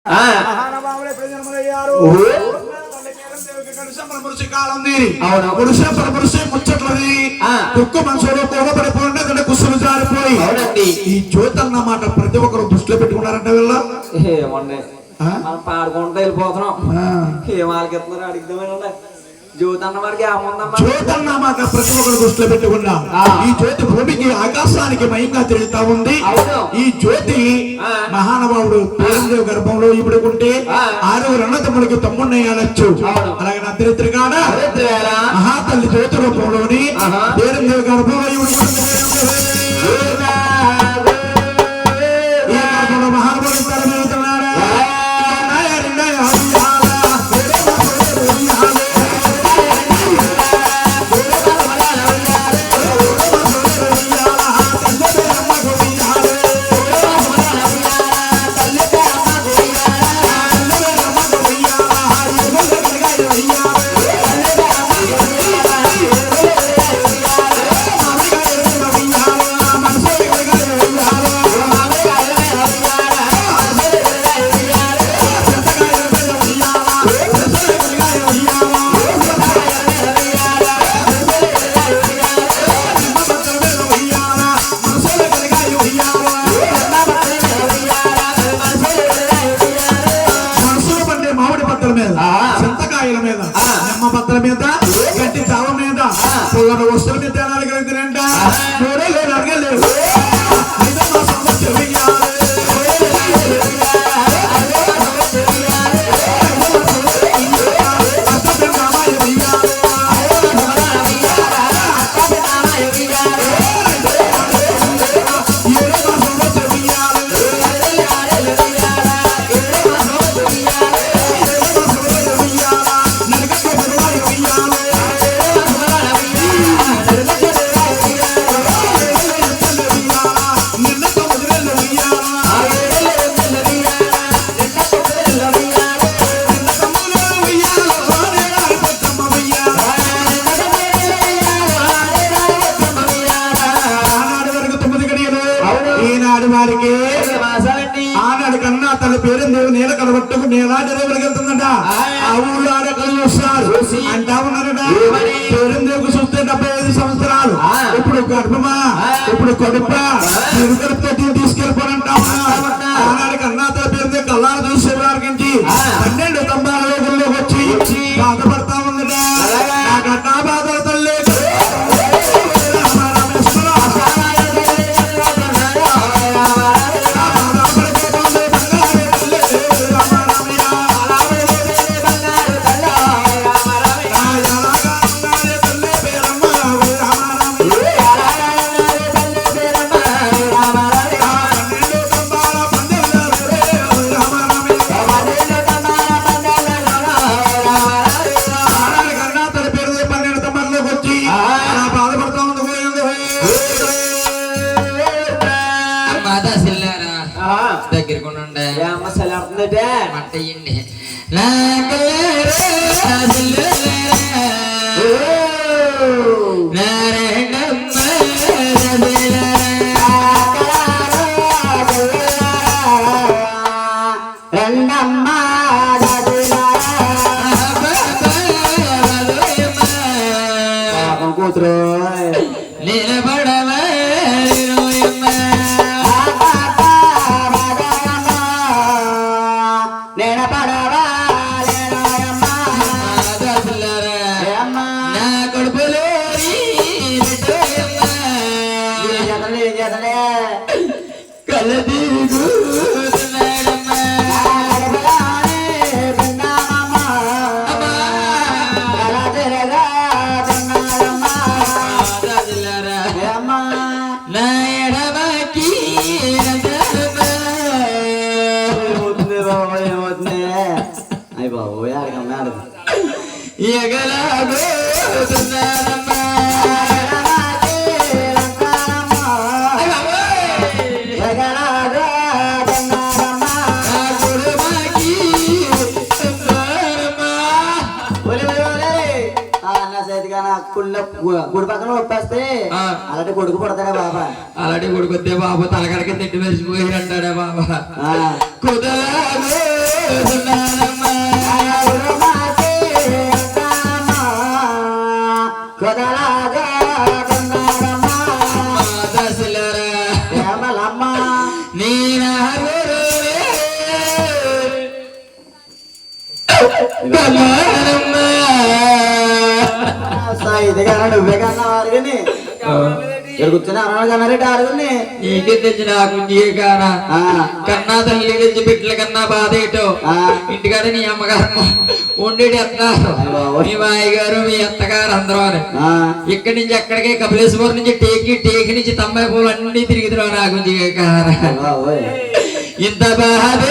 మహానుభావులు ఎప్పుడు జన్మలయ్యారు కుస్సులు జారిపోయి ఈ జ్యోతి అన్న మాట ప్రతి ఒక్కరు దృష్టిలో పెట్టుకున్నారంట వీళ్ళ మనం పాడుకుంటూ వెళ్ళిపోతున్నాం ఏం వాళ్ళకి ఎత్తున్నారు అడిగిద్దామని జ్యోతి అన్న వారికి ఏముందమ్మా జ్యోతి అన్న మాట ప్రతి ఒక్కరు దృష్టిలో పెట్టుకున్నాం ఈ జ్యోతి భూమికి ఆకాశానికి మయంగా తిరుగుతా ఉంది ఈ జ్యోతి మహానుభావుడు పేరందేవి గర్భంలో ఇప్పుడుకుంటే 6 అన్నదమ్ములకి తమ్ముడిని అనొచ్చు అలాగే నా చరిత్రగాడ మహాతల్లి జ్యోతి రూపంలోని పేరందేవి గర్భంలో ఇప్పుడుకుంటే చింతకాయల మీద నిమ్మ పత్ర మీద గట్టి చావ మీద పుల్లన వస్తువుల మీద తేడాలు కలిగినంట అడగలేదు ఆనాడు కన్నా తన పేరు నేల కలబట్టుకు నేలాంటి రేవులకు వెళ్తుందట ఆ ఊళ్ళో ఆడకలు వస్తారు అంటా ఉన్నారట పేరుందేవుకు చూస్తే 75 సంవత్సరాలు ఇప్పుడు గర్భమా ఇప్పుడు కడుప కడుపుతో తీసుకెళ్ళిపోనంటా ఆనాడు కన్నా తన పేరు కల్లారు చూసేవారికి 12 స్తంభాల లోకంలోకి వచ్చి బాధపడతా ఉందట నాకన్నా బాధల తల్లి దగ్గరకుండే అమ్మ సెలవుతుందటే మంటయ్యండి కూతురు నిలబడవ అయ్య బాబు అడగన్నాడు ఎగలాగో గుడి పక్కన ఒప్పేస్తే అలాంటి కొడుకు పడతాడే బాబా అలాంటి కొడుకు వస్తే బాబు తలకడకి తిట్టి మెరిసిపోయి అంటాడే బాబా కుదరాలు నువ్వే కన్నా వారిని కూర్చొని అన్నాడు కన్నారెడ్డి ఆరుగురిని నీకే తెచ్చి నాకు కానా కన్నా తల్లి తెచ్చి బిడ్డల కన్నా బాధ ఏటో ఇంటికాడ నీ అమ్మగారు ఉండేది ఎత్తారు మీ మాయ గారు మీ అత్తగారు అందరూ ఇక్కడి నుంచి అక్కడికే కపిలేశ్వరం నుంచి టేకి నుంచి తమ్మాయి పూలు అన్ని తిరుగుతున్నావు నాకు కారా ఇంత బాధ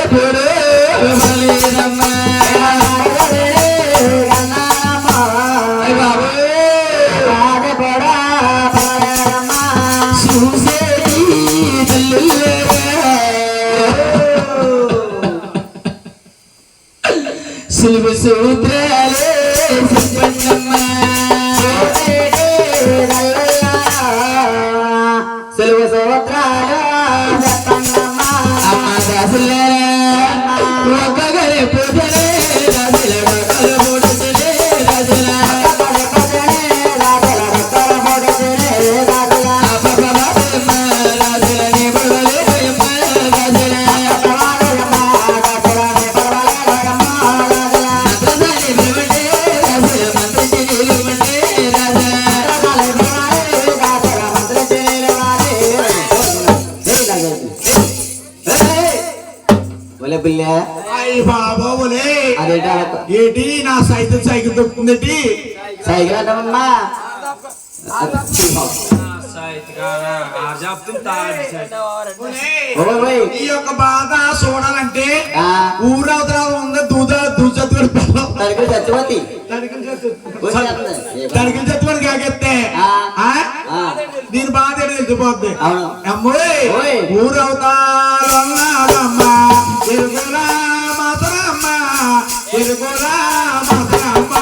శివ సూత్రాలే సెలవు సూత్రాలు అమ్మ దాసులే ఒక్కగలే పూజలే రాజుల ఒక్కలు మూడులే రాజుల బాబోలే అదేంటి ఏంటి నా సైకిల్ దొక్కుతుందేటి సైకిల్ అంటామమ్మా ఈ యొక్క బాధ చూడాలంటే ఊరవతల ఉంది తడికి చచ్చిపోతి తడికిలు చచ్చిపోయి కాకెత్తే దీని బాధ తెలిసిపోద్ది అమ్మాయి ఊరవతాలమ్మా తిరుగులా మాతరమ్మ తిరుగులా మాతరమ్మ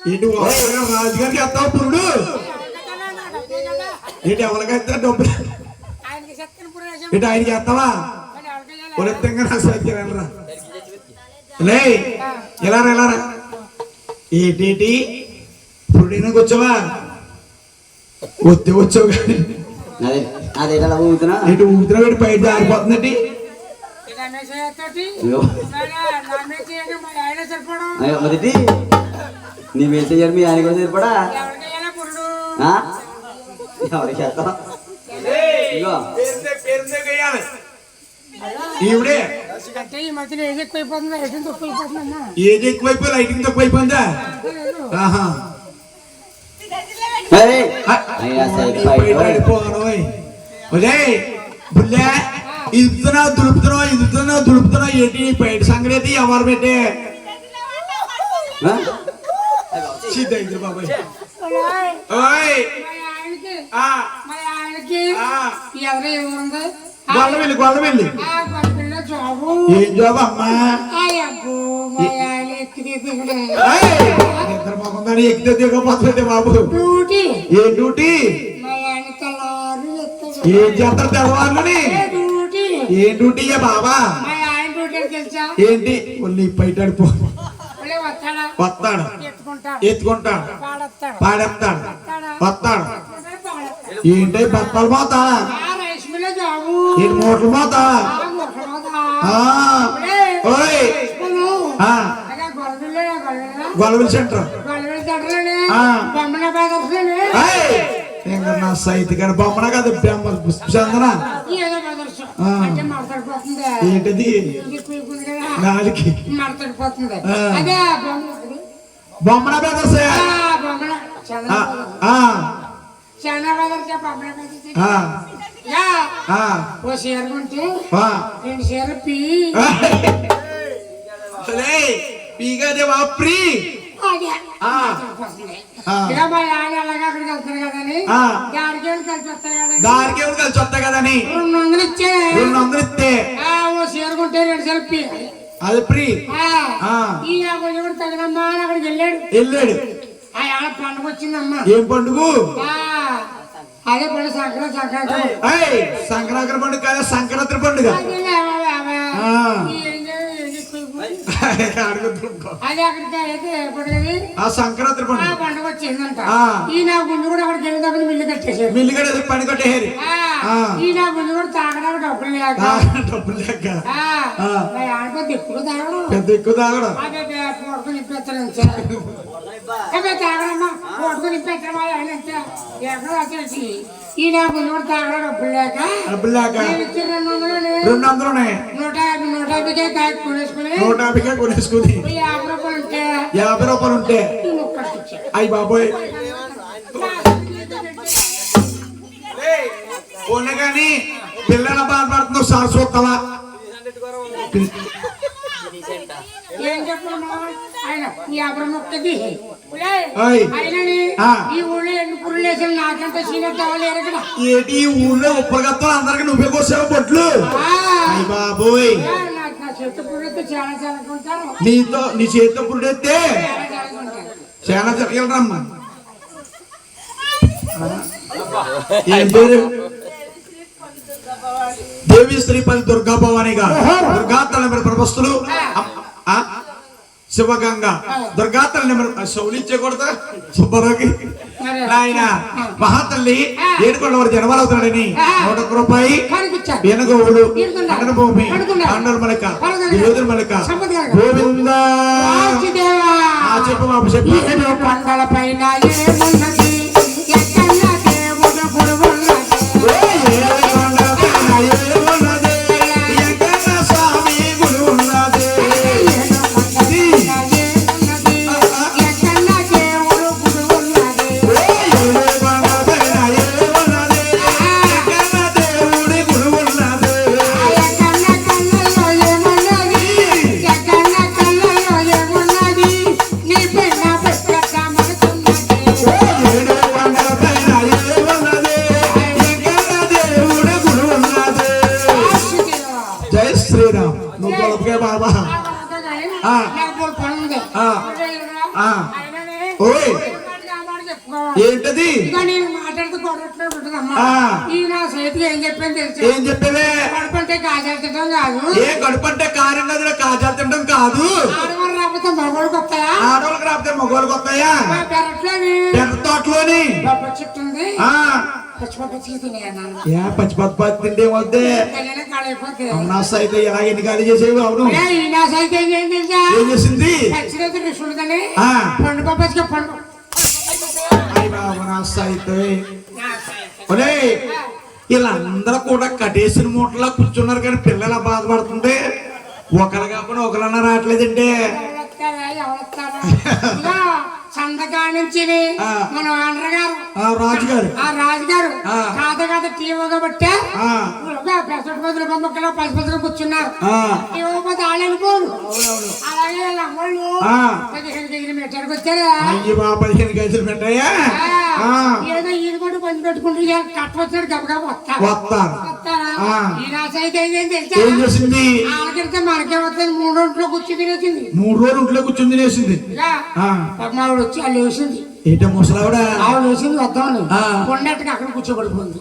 ఏంటి రాజుగారికి ఎత్తావు పురుడు ఏంటి ఎవరికైతే డబ్బులు ఏంటి ఆయనకి ఎత్తావా ఒరెత్తంగా నా సత్యరా లే ఎలారా ఎలారా ఏంటి పురుడినా వచ్చావా వచ్చావు కానీ ఏంటి ఊతున్నా పెట్టి బయట జారిపోతుందండి మొదటి నీ మెసేజ్ మీ ఆయన కూడా సరిపడా ఎవరికి చేస్తాం ఈవిడే ఏజ్ ఎక్కువైపోయి లైటింగ్ తక్కువైపోయిందా బుల్లే దులుపుతున్నావు ఏంటి బయట సంగతి ఎవరు పెట్టే బాబాయ్ గొల్లవెల్లి ఏం జాబ్ అమ్మా ఇద్దరు మొహం ఎక్కితే దిగపోతుంటే బాబు ఏం డ్యూటీ ఏం చేస్తారు తెల్లవారులని ఏం డ్యూటీ బాబా ఏంటి ఒళ్ళు బయటడిపో వస్తాడు ఎత్తుకుంటాడు పాడేస్తాడు వస్తాడు ఏంటి బట్టలు పోతా ఏంటి మూటలు పోతా గొల్లవెల్లి సెంటర్ నా సైతి కానీ బొమ్మన కదా చందన ఏంటిది నాలుగు బొమ్మన బెదర్స్ ఆ, ఓ చీర కొంటే ఆ. 2 చీరలు పీ అసలే పీగదే వాప్రి అదే ఆ. ఆ. ఇక మా ఆయన అలాగా అక్కడికి వెళ్తారు కదని ఆ. దానికి వెళ్ళి కలిసి వస్తాయి కదండి దానికి ఎవరు కలిసి వస్తాయి కదని 200 ఇచ్చే 200 ఇస్తే ఓ చీర కొంటే 2 చీరలు పీ అది ఫ్రీ ఆ. ఈ కొంచెం కూడా తగినమ్మా అని అక్కడికి వెళ్ళాడు వెళ్ళాడు ఆ ఆడ పండుగ వచ్చిందమ్మా ఏం పండుగ అదే పండుగ సంక్రాంతి ఏయ్, సంక్రాంతి పండుగ కాదా సంక్రాంతి పండుగ ఆ. అడుగుతుంటా. అదే అక్కడికి అయితే పండుగది ఆ సంక్రాంతి ఆ పండుగ పండుగ వచ్చిందంట ఆ. ఈ నా గుండు కూడా అక్కడికి వెళ్ళిన దగ్గర మిల్లు కట్టేశారు మిల్లిగడ పని కొట్టేయారు ఆ. ఈ నా గుండు కూడా తాగడానికి డబ్బులు లేక డబ్బులు లెక్క ఆ. ఆడుకో ఎక్కువ తాగడం పెద్ద ఎక్కువ తాగడం అదే పోడుకొని నింపేస్తాను తాగడమ్మా పోడుకొని నింపేస్తామా ఎక్కడ వచ్చేసి ఈ నా గుండు కూడా తాగడం డబ్బులు లేక డబ్బులు లేక నేను ఇచ్చే 200 200 150 కాయ కొనేసుకుని 150కే కొనేసుకుని 50 రూపాయలు ఉంటే 50 రూపాయలు ఉంటే అయ్యి బాబోయ్ ఉన్న కానీ పిల్లల బాధపడుతుందో సార్ చూస్తావా ఏం చెప్పమ్మా ఆయన 50 మొక్కది ఓయ్. అయినని ఆ. ఈ ఊళ్ళో ఎన్ని పురులు వేసిన నాకంటే సీనియర్ కావలేరు ఇక్కడ ఏంటి ఈ ఊళ్ళో ఉప్పగత్తాలు అందరికి నువ్వే కోసావు బొట్లు అయ్యి బాబోయ్ నా చెట్టు పురులతో చాలా చదువుకుంటాను నీతో నీ చేతితో పురుడెత్తే చాలా చదువుకుంటాను చాలా చక్కగలరమ్మా ఏం పేరు దేవి శ్రీపతి దుర్గా భవాని గారు దుర్గా తల్లి ప్రభస్తులు శివగంగ దుర్గా తల్లి శౌలిచ్చకూడదా సుబ్బరాకి నాయన మహాతల్లి ఏడుకొండవారు జనవరవుతాడని 101 రూపాయి ఏనుగోవులు అండన భూమి అండల మలక యోధుల మలక గోవింద చెప్పు బాబు చెప్పు కొండల పైన ఏమున్నది ఎక్కడా దేవుడు గురువున్నది జై శ్రీరామ్ నువ్వు కొలపకే బాబా ఓయ్ ఏంటది నేను మాట్లాడుతూ కొడట్లేదు ఉంటుందమ్మా ఈ నా చేతికి ఏం చెప్పాను తెలుసు ఏం చెప్పేవే కడుపంటే కాజాలు తింటాం కాదు ఏ కడుపంటే కారం గదిలో కాజాలు తినడం కాదు ఆడవాళ్ళు రాకపోతే మగవాళ్ళకి వస్తాయా ఆడవాళ్ళకి రాకపోతే మగవాళ్ళకి వస్తాయా పెరట్లోని పెద్ద తోటలోని బొబ్బ చెట్టు ఉంది ఆ పచ్చిపచ్చి తినేయన్నాను ఏ పచ్చి తింటే వద్దే కాళైపోతే నాస అయితే ఎలా ఎన్ని ఖాళీ చేసేవి అవును ఈ నా సైతే ఏం తెలుసా ఏం చేసింది పచ్చిరైతే రుసులుదని ఆ. పండు పచ్చిగా పండు అయ్య బాబు నాస అయితే ఒరే వీళ్ళందరూ కూడా కటేసిన మూటలా కూర్చున్నారు కానీ పిల్లలు బాధపడుతుంటే ఒకరు కాకుండా ఒకరన్నా రావట్లేదంటే సంతకా నుంచి ఆ. మన ఆంధ్ర గారు రాజుగారు ఆ రాజుగారు ఆ. కాత టీవీగా బట్టే ఆ, పెసటి బదులు బొమ్మక్కలో పసిపసిగా కూర్చున్నారు ఆ, ఇవ్వకపోతే ఆడనుకోరు అలాగే వాళ్ళ అమ్మళ్ళు ఆ. 15 కేజీలు మెట్టడికి వచ్చారా అయ్యి బా 15 కేజీలు పెట్టాయా ఆ. ఏదో ఈయన కూడా పని పెట్టుకుంటూ కట్ట వచ్చినాడు గబగబా వస్తారు వస్తారా ఆ. ఈ రాసి అయితే ఏం తెలుసా ఏం చేసింది ఆడకెళ్తే మనకే వస్తుంది 3 రోజుల్లో కూర్చొని తినేసింది 3 రోజులు ఇంట్లో కూర్చుని తినేసింది ఆ. మావిడ వచ్చి వాళ్ళు వేసింది ఏంటో ముసలావిడ ఆవిడ వేసింది వద్దామని ఆ. ఉండేట్టుగా అక్కడ కూర్చోబడిపోయింది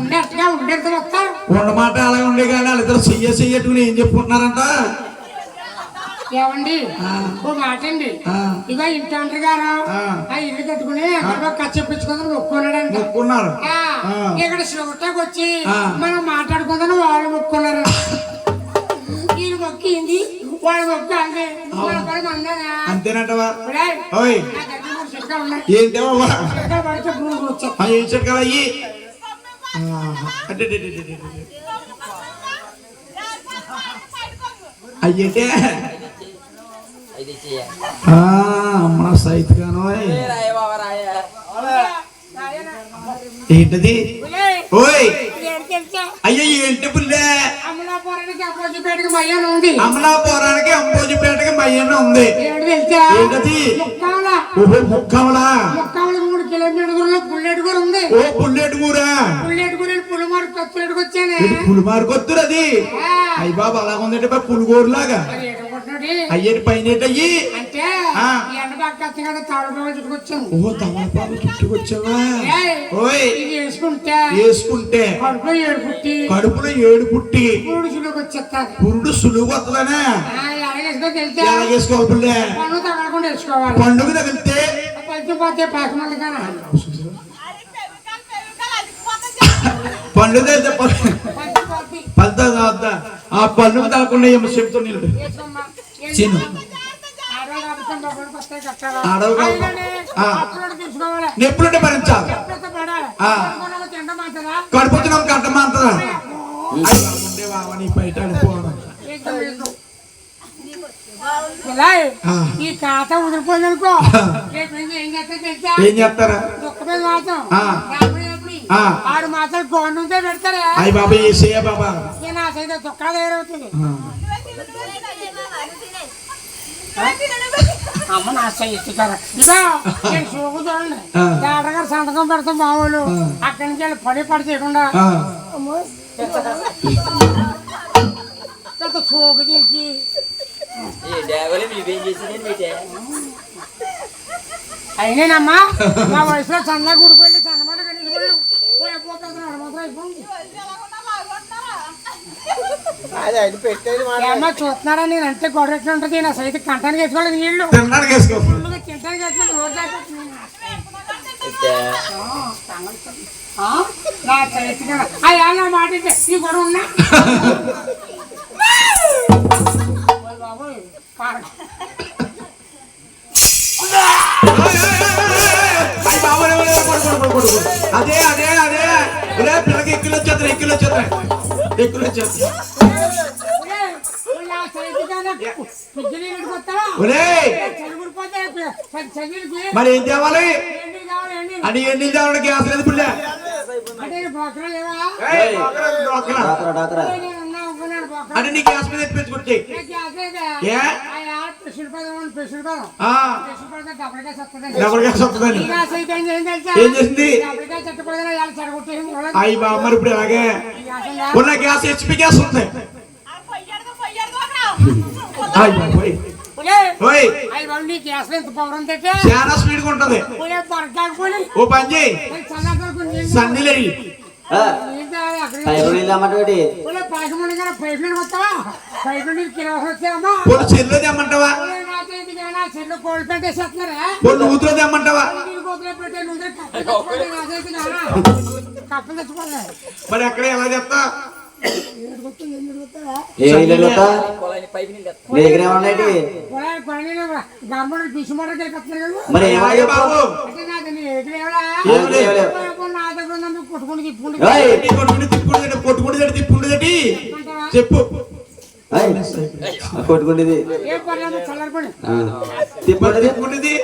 ఉండేట్టుగా ఉండేట్టు వస్తారు ఉండమాట అలా ఉండే కానీ వాళ్ళిద్దరు చెయ్యట్టుకుని ఏం చెప్పుకుంటున్నారంట ఏమండి ఓ మాట అండి ఇక ఇంటి అంటారు గారు ఆ ఇల్లు కట్టుకుని ఎక్కడో కచ్చెప్పించుకుందని మొక్కున్నాడంట మొక్కున్నారు ఇక్కడ షోటాకి వచ్చి మనం మాట్లాడుకుందని వాళ్ళు మొక్కున్నారు ఈయన మొక్కింది వాళ్ళు మొక్కు అంది అన్నారా అంతేనంటవా ఒరేయ్, ఓయ్ నా దగ్గర 3 చిట్కాలు ఉన్నాయి. ఏంటేవా చిట్కాలు పడితే భూమి వచ్చేస్తా. ఏం చెట్కాలు అయ్యి అయ్యేటే అమ్మ సైత్ గాను ఏంటది ఒరేయ్, ఓయ్ ఏడు తెలుసా అయ్యో ఏంటి పుల్లే అమలాపురానికి అపోజిపేటకి మయ్యాన ఉంది అమలాపురానికి అంబోజిపేటకి మయ్యన్న ఉంది ఏడు తెలుసా ఏంటది ముక్కావల ఓహో ముక్కవలా 3 కిలోమీటర్ల పుల్లెట్ కూడా ఉంది ఓ పుల్లెట్ కూరా పుల్లెట్ కూడా పులిమారు కొత్తలేటుకు వచ్చానే పులిమారు కొత్తురు అది అయ్య బాబు అలా ఉందంటే పులిగోరు లాగా అయ్యేటి పైన అయ్యి అంటే ఎండ బాగా కదా తాళపాలు చుట్టుకొచ్చాను ఓ తమలపాకు చుట్టుకొచ్చావా ఓయ్ వేసుకుంటే కడుపులో ఏడు పుట్టి పురుడు సులువుకి వచ్చేస్తారు పురుడు సులువు వస్తుందనే ఎలాగేసుకోవాలి పుల్లే పండుగ తగలకుండా వేసుకోవాలి పండుగ తగిలితే పచ్చిపోతే పాకమంది కానీ పండుగ తగిలితే పలుతుంది వద్దా ఆ పండుగ తగకుండా ఏమో చెప్తూ నిల్లు చిన్న ఎప్పుడుంటే భరించాలి కడుపుతున్నాం కట్టమంతదా బయట ఈ ఖాతా ఉదిరిపోయిందనుకో ఏం చేస్తారా 6 మాసాలు గవర్నమెంటే పెడతారా అయ్యి బాబా ఏసయ్యా బాబా నా సైతం దుఃఖాలు తయారవుతుంది అమ్మ నా సైతు కదా ఇదో నేను చూపు చూడండి డాక్టర్ గారు సంతకం పెడతాం మామూలు అక్కడి నుంచి వెళ్ళి పడి చేయకుండా చూపు తీసి అయినేనమ్మా మా వయసులో చందా గుడికి చందమాట కనీసం అమ్మ చూస్తున్నారా నేను అంటే గొడవ ఉంటది నా సైతం కంటానికి వేసుకోలేదు నీళ్ళు తింటానికి వేసుకుని నా సైతం అయ్యా నా మాట ఈ గొడవ ఉన్నా అదే అదే అదే పిల్లకి ఎక్కులు వచ్చేస్తాయి మరి ఏం తేవాలి అని ఎన్ని తేవాలి గ్యాస్ లేదు పుల్ల అంటే నీ గ్యాస్ మీద ఎత్తిపెట్టుకుంటే డబుల్ గ్యాస్ వస్తుందని ఏం చేసింది అయ్యి బాబు మరి ఇప్పుడు ఎలాగే ఉన్న గ్యాస్ హెచ్పి గ్యాస్ ఉంది చాలా స్పీడ్ గా ఉంటది ఓ పని చేయి సన్నీలు చెల్లు తెమ్మంటావా నూతులో తెమ్మంటావా మరి ఎక్కడ ఎలా చెప్తా కొట్టుకుంటే చెప్పు కొట్టుకుండేది తిప్పుకుంటేది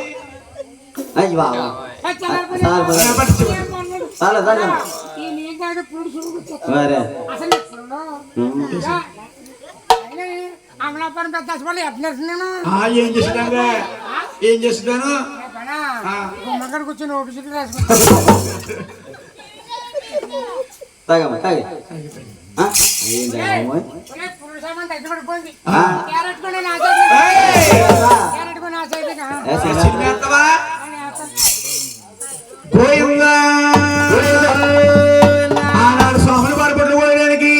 అమలాపురం పెద్ద నేను ఏం చేస్తున్నాను ఏం చేస్తున్నాను గుమ్మక్కడ కూర్చొని ఓపిక రాసుకుంటా ఆనాడు స్వాములు పాడుపట్లు పోయడానికి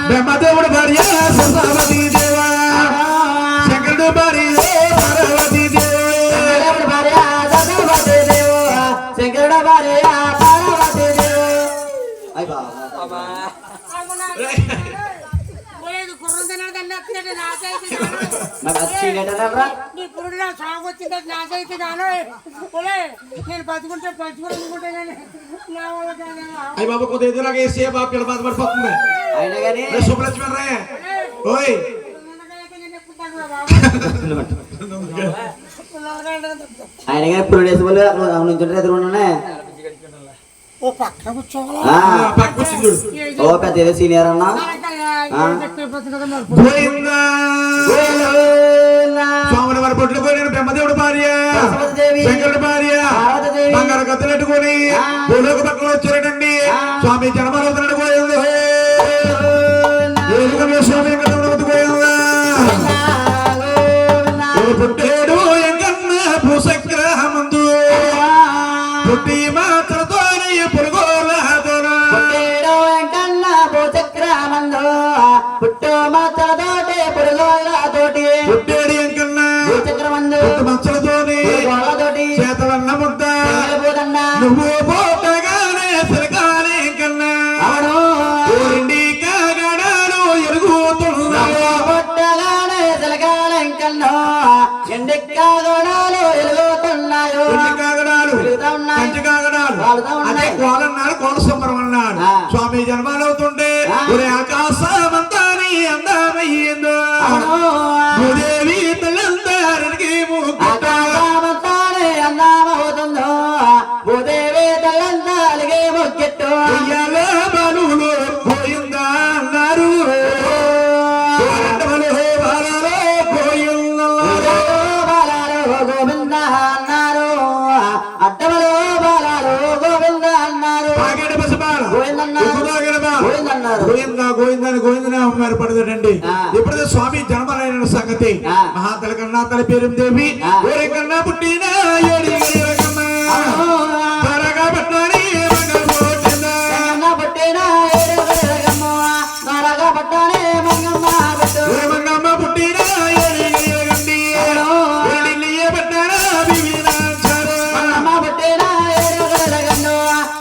బ్రహ్మదేవుడు భార్య సరస్వతీ దేవా శంకరుడు భార్య పార్వతీ శంకరుడు భార్య పార్వతీ దేవ నేను బతుకుంటే పంచుకుంటే అయ్యి బాబు కొద్దిగా ఎదురులాగా వేసి పిల్ల బాధపడిపోతుంది శుభలక్ష్మి రా ఓయ్ ఆయన కానీ ఇప్పుడు డేస్ వాళ్ళు నుంచుంటే ఎదురుకున్నానే ఓ పక్కన కూర్చోవాలా ఆ, పక్క కూర్చుండు. ఓ పెద్ద ఏదో సీనియర్ అన్నా గోవిందా స్వాముల వారి పొట్లు పోయిన బ్రహ్మదేవుడు భార్య సరస్వతీదేవి, శంకరుడి భార్య పార్వతీదేవి, బంగారు కత్తులెట్టుకొని భూలోక పక్కన వచ్చారటండి స్వామి జన్మలవుతున్నాడు గోవిందా ఏలుగమే స్వామి వెంకటరమణ గోవిందా పుట్టాడు ఎంకన్న భూసగ్రహమందు పుట్టి మాత్రతోనే పురుగోలతోన పుట్టేడు వెంకన్న భూచక్రమందు పుట్టు మాత్రతోటి పురుగోళ్ళతోటి పుట్టాడు ఎంకన్న భూచక్రమందు పుట్టు మచ్చలతోని పురుగోళ్ళతోటి చేతలన్న ముద్ద పోదన్నా నువ్వు పోటగానే సిరగానే ఎంకన్నా అవును ఊరిండి కాగడాలు ఎరుగుతున్నావు పుట్టగానే సిలగాలెంకన్నో ఎండిక్క గుణాలు ఎలుగుతున్నాయో ఎన్ని కాగడాలు వెలుగుతా ఉన్నాయి. కంచి కాగడాలు వాలుతా ఉన్నాయి. అదే కోలన్నాడు కోల సంబరం అన్నాడు ఆ. స్వామి జన్మాలవుతుంటే ఆ. ఒరే ఆకాశమంతా నీ అందమయ్యిందో అవును భూదేవి తల్లందరికి ఆకాశమంతానే అన్నామవుతుందో భూదేవి తల్లంతా అలిగే మొక్కెట్టు బలులో పోయిందా అన్నారు అడ్డమలు బాలలో పోయిందన్నారు. బాలాలు గోవింద అన్నారు అడ్డమలో బాలాలు గోవింద అన్నారు తాగేడు పసిబాల, గోవిందన్నారు. ఉప్పు తాగేడు బాల. గోవిందన్నారు. గోవిందని గోవిందనే అమ్మవారు పడదండి ఆ. ఎప్పుడైతే స్వామి జన్మలైన సంగతి ఆ. మహాతల కన్నా తల పేరు దేవి ఆ. ఓరే కన్నా పుట్టిన ఏడి కన్నా త్వరగా పట్టాలి మగ పోటిందా. పుట్టిన ఏడుగమ్మ త్వరగా పట్టానే మంగమ్మ పెట్టు ఓరే మంగమ్మ పుట్టిన ఏడి గండి ఏడిల్లియే పట్టారా బివినాచారు. మంగమ్మ పుట్టిన ఏడుగమ్మ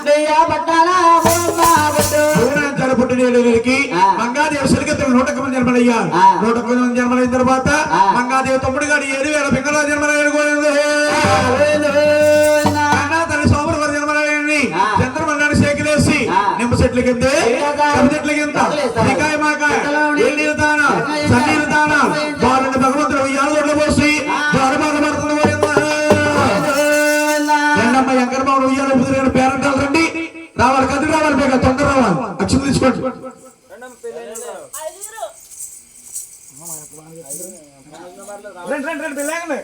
వెయ్య పట్టాన బొమ్మ పెట్టు భువనాచార్య పుట్టిన ఏడుగురికి ఆ. మంగాదేవి సరిగతులు 101 మంది జన్మలయ్యారు ఆ. 101 మంది జన్మలైన తర్వాత ఆ. మంగాదేవి తమ్ముడు గారు 7,000 పింగళ జన్మలయ్యారు గోవిందు. కన్నా తల్లి సోమరు వారి జన్మలయ్యండి ఆ. చంద్రమల్లాన్ని సేకలేసి ఆ. నిమ్మ చెట్ల కింద ఏడాదా? కవి చెట్ల కింద మొదలేస్తారు. నికాయ మాకాయ చెట్లలోని నీళ్ళు తానా చెట్ల సన్నీళ్ళు తానా వారిని భగవంతుడు ఉయ్యాల పోసి జ్వరబాధపడుతుంది రెండమ్మ ఎంకరబాబు ఉయ్యాల కుదిరిన పేరంటాలు రండి రావాలి కదిరి రావాలి బేగా తొందర రావాలి అక్షులు తీసుకోండి రండి రండి రండి లేకండి